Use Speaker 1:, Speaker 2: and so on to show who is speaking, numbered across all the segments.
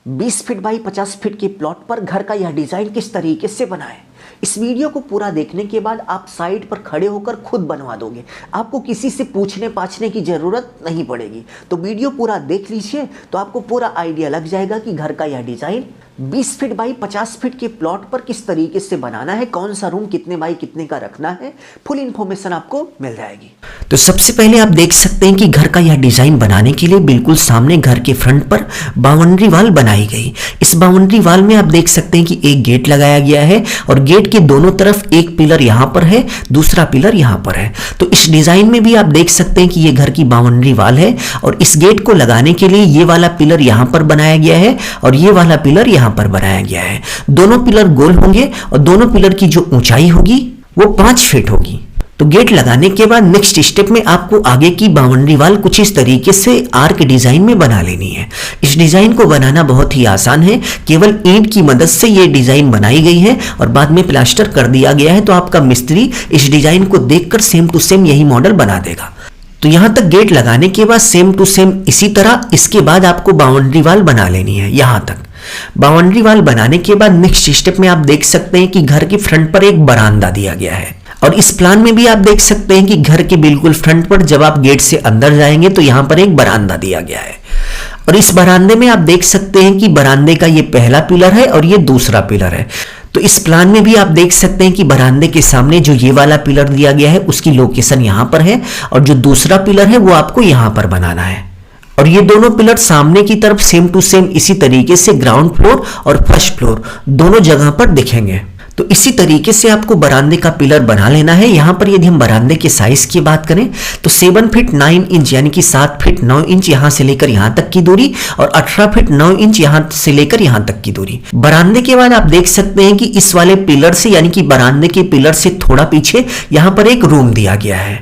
Speaker 1: 20 feet by 50 feet के plot पर घर का यह डिजाइन किस तरीके से बनाएं। इस वीडियो को पूरा देखने के बाद आप साइट पर खड़े होकर खुद बनवा दोगे, आपको किसी से पूछने पाछने की जरूरत नहीं पड़ेगी। तो वीडियो पूरा देख लीजिए तो आपको पूरा आइडिया लग जाएगा कि घर का यह डिजाइन 20 फीट बाई 50 फीट के प्लॉट पर किस तरीके से बनाना है, कौन सा रूम कितने बाई कितने का रखना है, फुल इन्फॉर्मेशन आपको मिल जाएगी। तो सबसे पहले आप देख सकते हैं कि घर का यह डिजाइन बनाने के लिए बिल्कुल सामने घर के फ्रंट पर बाउंड्री वाल बनाई गई। इस बाउंड्री वाल में आप देख सकते हैं कि एक गेट लगाया गया है और गेट के दोनों तरफ एक पिलर यहाँ पर है, दूसरा पिलर यहाँ पर है। तो इस डिजाइन में भी आप देख सकते हैं कि ये घर की बाउंड्री वाल है और इस गेट को लगाने के लिए ये वाला पिलर यहाँ पर बनाया गया है और ये वाला पिलर यहाँ पर बनाया गया है। दोनों पिलर गोल होंगे और दोनों पिलर की जो ऊंचाई होगी वो 5 फीट होगी। तो गेट लगाने के बाद नेक्स्ट स्टेप में आपको आगे की बाउंड्री वाल कुछ इस तरीके से आर्क डिजाइन में बना लेनी है। इस डिजाइन को बनाना बहुत ही आसान है, केवल ईंट की मदद से ये डिजाइन बनाई गई है और बाद में प्लास्टर कर दिया गया है। तो आपका मिस्त्री इस डिजाइन को देखकर सेम टू सेम यही मॉडल बना देगा। तो यहां तक गेट लगाने के बाद सेम टू सेम इसी तरह इसके बाद आपको बाउंड्री वाल बना लेनी है। यहां तक बाउंड्री वाल बनाने के बाद नेक्स्ट स्टेप में आप देख सकते हैं कि घर के फ्रंट पर एक बरामदा दिया गया है और इस प्लान में भी आप देख सकते हैं कि घर के बिल्कुल फ्रंट पर जब आप गेट से अंदर जाएंगे तो यहां पर एक बरामदा दिया गया है और इस बरामदे में आप देख सकते हैं कि बरामदे का ये पहला पिलर है और ये दूसरा पिलर है। तो इस प्लान में भी आप देख सकते हैं कि बरामदे के सामने जो ये वाला पिलर दिया गया है उसकी लोकेशन यहां पर है और जो दूसरा पिलर है वो आपको यहां पर बनाना है और ये दोनों पिलर सामने की तरफ सेम टू सेम इसी तरीके से ग्राउंड फ्लोर और फर्स्ट फ्लोर दोनों जगह पर दिखेंगे। तो इसी तरीके से आपको बरामदे का पिलर बना लेना है। यहां पर यदि हम बरामदे के साइज की बात करें तो 7 फीट 9 इंच यानी कि 7 फीट 9 इंच यहां से लेकर यहां तक की दूरी और 18 फीट 9 इंच यहां से लेकर यहां तक की दूरी। बरामदे के बाद आप देख सकते हैं कि इस वाले पिलर से यानी कि बरामदे के पिलर से थोड़ा पीछे यहां पर एक रूम दिया गया है।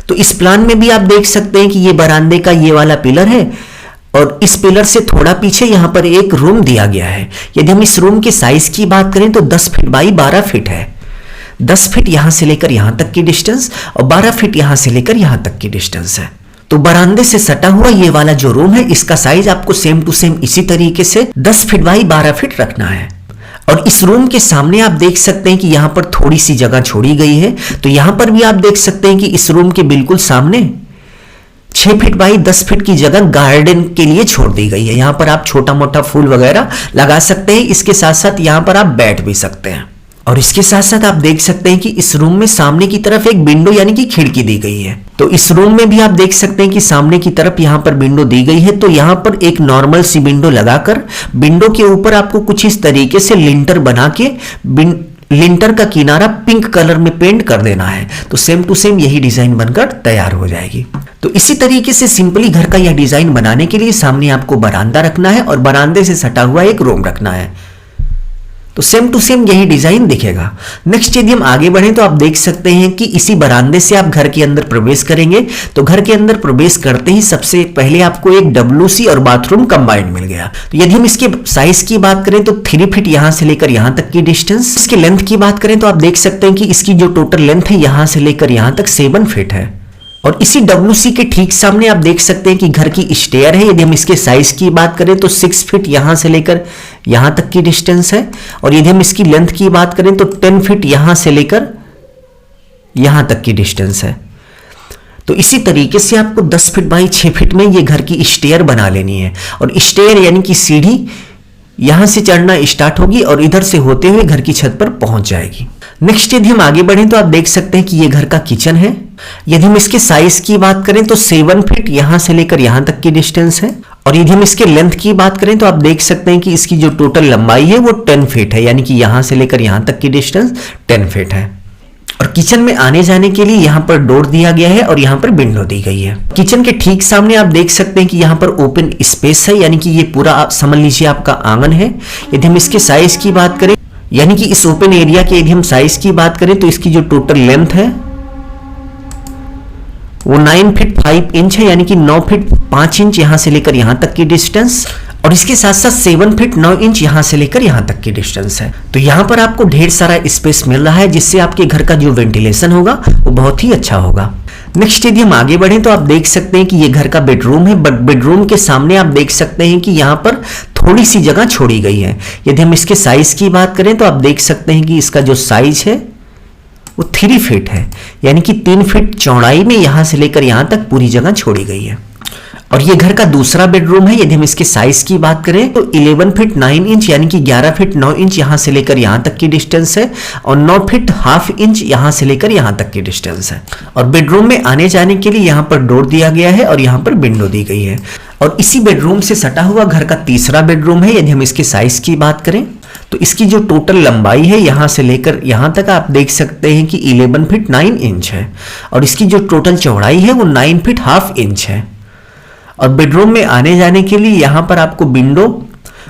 Speaker 1: तो इस प्लान में भी आप देख सकते हैं कि ये बरामदे का ये वाला पिलर है और इस पिलर से थोड़ा पीछे यहां पर एक रूम दिया गया है। यदि हम इस रूम के साइज की बात करें तो 10 फीट बाई 12 फीट है। 10 फीट यहां से लेकर यहां तक की डिस्टेंस और 12 फीट यहां से लेकर यहां तक की डिस्टेंस है। तो बरामदे से सटा हुआ ये वाला जो रूम है इसका साइज आपको सेम टू सेम इसी तरीके से 10 फीट बाई 12 फीट रखना है। और इस रूम के सामने आप देख सकते हैं कि यहां पर थोड़ी सी जगह छोड़ी गई है। तो यहां पर भी आप देख सकते हैं कि इस रूम के बिल्कुल सामने 6 फीट बाई 10 फीट की जगह गार्डन के लिए छोड़ दी गई है। यहां पर आप छोटा मोटा फूल वगैरह लगा सकते हैं। इसके साथ साथ यहां पर आप बैठ भी सकते हैं और इसके साथ साथ आप देख सकते हैं कि इस रूम में सामने की तरफ एक विंडो यानी कि खिड़की दी गई है। तो इस रूम में भी आप देख सकते हैं कि सामने की तरफ यहां पर विंडो दी गई है। तो यहां पर एक नॉर्मल सी विंडो लगाकर विंडो के ऊपर आपको कुछ इस तरीके से लिंटर बना के लिंटर का किनारा पिंक कलर में पेंट कर देना है। तो सेम टू सेम यही डिजाइन बनकर तैयार हो जाएगी। तो इसी तरीके से सिंपली घर का यह डिजाइन बनाने के लिए सामने आपको बरामदा रखना है और बरामदे से सटा हुआ एक रूम रखना है। तो सेम टू सेम यही डिजाइन दिखेगा। नेक्स्ट यदि हम आगे बढ़ें तो आप देख सकते हैं कि इसी बरामदे से आप घर के अंदर प्रवेश करेंगे। तो घर के अंदर प्रवेश करते ही सबसे पहले आपको एक WC और बाथरूम कंबाइंड मिल गया। तो यदि हम इसके साइज की बात करें तो 3 फीट यहां से लेकर यहां तक की डिस्टेंस। इसके लेंथ की बात करें तो आप देख सकते हैं कि इसकी जो टोटल लेंथ है यहां से लेकर यहां तक 7 फीट है। और इसी WC के ठीक सामने आप देख सकते हैं कि घर की स्टेयर है। यदि हम इसके साइज की बात करें तो 6 फीट यहां से लेकर यहां तक की डिस्टेंस है और यदि हम इसकी लेंथ की बात करें तो 10 फीट यहां से लेकर यहां तक की डिस्टेंस है। तो इसी तरीके से आपको 10 फीट बाई 6 फीट में ये घर की स्टेयर बना लेनी है और स्टेयर यानी कि सीढ़ी यहां से चढ़ना स्टार्ट होगी और इधर से होते हुए घर की छत पर पहुंच जाएगी। नेक्स्ट यदि हम आगे बढ़ें तो आप देख सकते हैं कि ये घर का किचन है। यदि हम इसके साइज की बात करें तो 7 फीट यहां से लेकर यहां तक की डिस्टेंस है और यदि हम इसके लेंथ की बात करें तो आप देख सकते हैं कि इसकी जो टोटल लंबाई है वो 10 फीट है यानी कि यहां से लेकर यहां तक की डिस्टेंस 10 फीट है। और किचन में आने जाने के लिए यहां पर डोर दिया गया है और यहां पर विंडो दी गई है। किचन के ठीक सामने आप देख सकते हैं कि यहां पर ओपन स्पेस है यानी कि ये पूरा आप समझ लीजिए आपका आंगन है। यदि हम इसके साइज की बात करें यानी कि इस ओपन एरिया के यदि हम साइज की बात करें तो इसकी जो टोटल लेंथ है वो 9 फीट 5 इंच है यानी कि 9 फीट 5 इंच यहां से लेकर यहां तक की डिस्टेंस और इसके साथ साथ 7 फीट 9 इंच यहां से लेकर यहां तक की डिस्टेंस है। तो यहां पर आपको ढेर सारा स्पेस मिल रहा है जिससे आपके घर का जो वेंटिलेशन होगा वो बहुत ही अच्छा होगा।
Speaker 2: नेक्स्ट यदि हम आगे बढ़ें तो आप देख सकते हैं कि ये घर का बेडरूम है, बट बेडरूम के सामने आप देख सकते हैं कि यहाँ पर थोड़ी सी जगह छोड़ी गई है। यदि हम इसके साइज की बात करें तो आप देख सकते हैं कि इसका जो साइज है वो 3 फीट है, यानी कि 3 फीट चौड़ाई में यहां से लेकर यहां तक पूरी जगह छोड़ी गई है। और ये घर का दूसरा बेडरूम है। यदि हम इसके साइज की बात करें तो 11 फीट 9 इंच यानी कि 11 फीट 9 इंच यहां से लेकर यहां तक की डिस्टेंस है, और 9 फीट हाफ इंच यहां से लेकर यहां तक की डिस्टेंस है। और बेडरूम में आने जाने के लिए यहां पर डोर दिया गया है और यहां पर विंडो दी गई है। और इसी बेडरूम से सटा हुआ घर का तीसरा बेडरूम है। यदि हम इसके साइज की बात करें तो इसकी जो टोटल लंबाई है यहां से लेकर यहां तक आप देख सकते हैं कि 11 फीट 9 इंच है, और इसकी जो टोटल चौड़ाई है वो 9 फीट हाफ इंच है। और बेडरूम में आने जाने के लिए यहां पर आपको विंडो,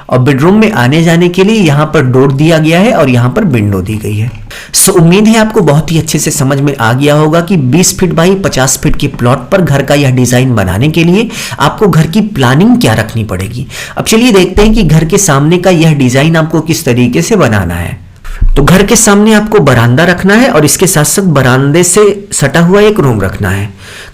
Speaker 2: और बेडरूम में आने जाने के लिए यहां पर डोर दिया गया है और यहां पर विंडो दी गई है। सो उम्मीद है आपको बहुत ही अच्छे से समझ में आ गया होगा कि 20 फीट बाई 50 फीट के प्लॉट पर घर का यह डिजाइन बनाने के लिए आपको घर की प्लानिंग क्या रखनी पड़ेगी। अब चलिए देखते हैं कि घर के सामने का यह डिजाइन आपको किस तरीके से बनाना है। तो घर के सामने आपको बरामदा रखना है और इसके साथ साथ बरामदे से सटा हुआ एक रूम रखना है।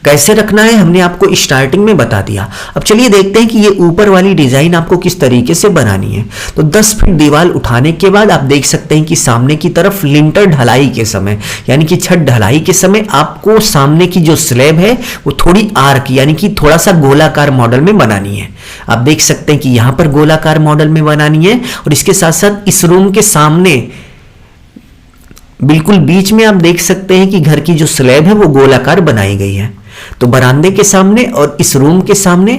Speaker 2: कैसे रखना है हमने आपको स्टार्टिंग में बता दिया। अब चलिए देखते हैं कि ये ऊपर वाली डिजाइन आपको किस तरीके से बनानी है। तो 10 फीट दीवार उठाने के बाद आप देख सकते हैं कि सामने की तरफ लिंटर ढलाई के समय यानी कि छत ढलाई के समय आपको सामने की जो स्लैब है वो थोड़ी आर्क यानी कि थोड़ा सा गोलाकार मॉडल में बनानी है। आप देख सकते हैं कि यहां पर गोलाकार मॉडल में बनानी है, और इसके साथ साथ इस रूम के सामने बिल्कुल बीच में आप देख सकते हैं कि घर की जो स्लैब है वो गोलाकार बनाई गई है। तो बरामदे के सामने और इस रूम के सामने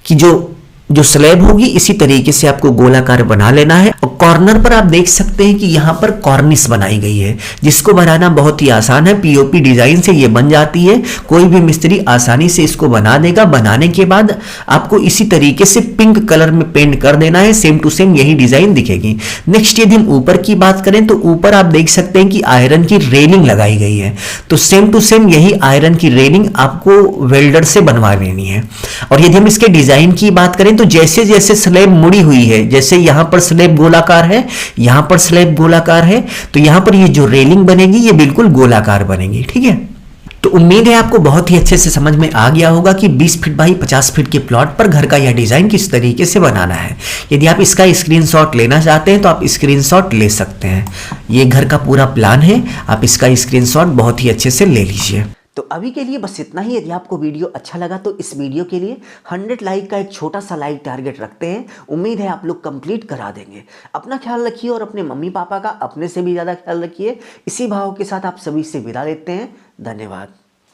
Speaker 2: की जो स्लैब होगी इसी तरीके से आपको गोलाकार बना लेना है। और कॉर्नर पर आप देख सकते हैं कि यहां पर कॉर्निस बनाई गई है, जिसको बनाना बहुत ही आसान है। पीओपी डिजाइन से ये बन जाती है, कोई भी मिस्त्री आसानी से इसको बना देगा। बनाने के बाद आपको इसी तरीके से पिंक कलर में पेंट कर देना है, सेम टू सेम यही डिजाइन दिखेगी। नेक्स्ट यदि हम ऊपर की बात करें तो ऊपर आप देख सकते हैं कि आयरन की रेलिंग लगाई गई है। तो सेम टू सेम यही आयरन की रेलिंग आपको वेल्डर से बनवा लेनी है। और यदि हम इसके डिजाइन की बात करें तो जैसे जैसे स्लैब मुड़ी हुई है, जैसे यहां पर स्लैब गोलाकार है, यहां पर स्लैब गोलाकार है, तो यहां पर ये जो रेलिंग बनेगी ये बिल्कुल गोलाकार बनेगी। ठीक है, तो उम्मीद है आपको बहुत ही अच्छे से समझ में आ गया होगा कि 20 फीट बाई 50 फीट के प्लॉट पर घर का यह डिजाइन किस तरीके से बनाना है। यदि आप इसका स्क्रीनशॉट लेना चाहते हैं तो आप स्क्रीनशॉट ले सकते हैं। ये घर का पूरा प्लान है, आप इसका स्क्रीनशॉट बहुत ही अच्छे से ले लीजिए।
Speaker 1: तो अभी के लिए बस इतना ही। यदि आपको वीडियो अच्छा लगा तो इस वीडियो के लिए 100 लाइक का एक छोटा सा लाइक टारगेट रखते हैं। उम्मीद है आप लोग कंप्लीट करा देंगे। अपना ख्याल रखिए और अपने मम्मी पापा का अपने से भी ज़्यादा ख्याल रखिए। इसी भाव के साथ आप सभी से विदा लेते हैं। धन्यवाद।